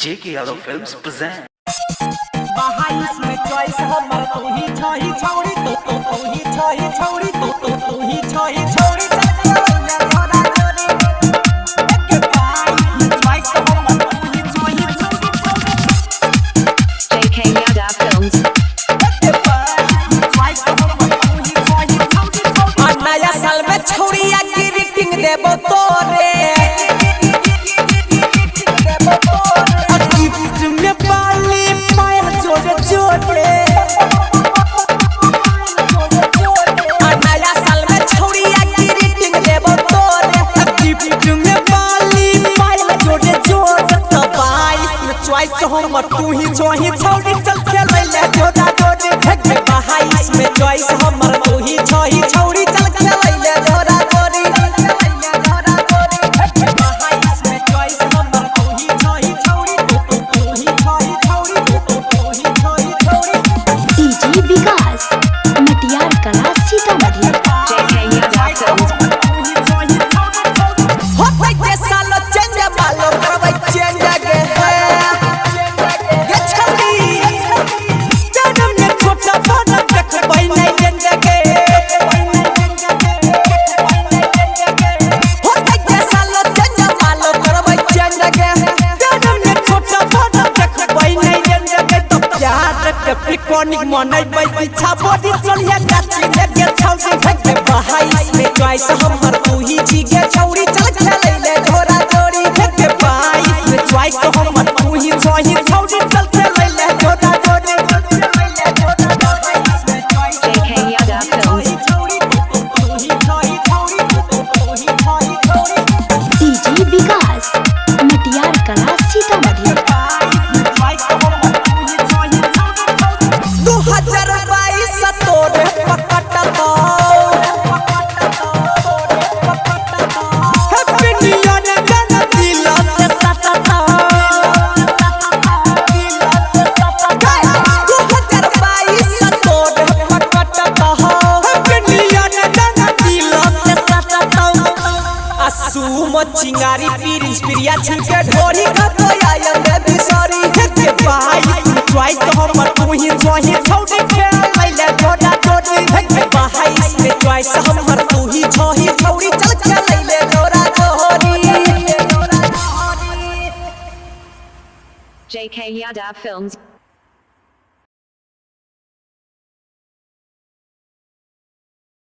JK Yadav Films present. बाहाइस में choice हमर तू ही छही छौड़ी तू ही छही छौड़ी तू ही छही छौड़ी चल तोरा तोरी एक बाई चॉइस हमर तू ही छही छौड़ी JK Yadav Films. एक बाई चॉइस हमर तू ही छही छौड़ी नया साल में छौड़िया की रेटिंग देबो तोरे हमर तू ही छही छौड़ी चल खेलै ले जोड़ा जोड़ी फेंक बाहाइस में चॉइस हमर तू ही छही छौड़ी चल खेलै ले जोड़ा जोड़ी बाहाइस में चॉइस हमर तू ही छही छौड़ी तू ही छही छौड़ी तू ही छही छौड़ी डीजे विकास मटियार कला सीतामढ़ी। JK Yadav Films. होतै के सालो चेंज मालो करबै चेंज गे पिकोनिक मनै बै पीछा बॉडी चलिया गाछी लगे छौड़ी फेंक बाहाइस में चॉइस हमर तू ही छीगे छौड़ी चल खेलै ले झोरा जोड़ी फेंक बाहाइस में चॉइस हमर तू ही छही छौड़ी चल खेलै ले झोरा जोड़ी JK Yadav Films. डीजे विकास मटियार कला सीतामढ़ी। 2022 तोरे पकट तो हैप्पी न्यू ईयर गाना दिल से सटता 2022 तोरे पकट तो हैप्पी न्यू ईयर गाना दिल से सटता असुम चिंगारी प्रिंस प्रिया छिके ढोरी का तो आयम बेबी सॉरी के बाहाइस चॉइस हमर तू ही छही छौड़ी खेलै ले जोड़ा जोड़ी के बाहाइस में चॉइस हमर तू ही छही छौड़ी चल खेलै ले जोड़ा जोड़ी JK Yadav Films.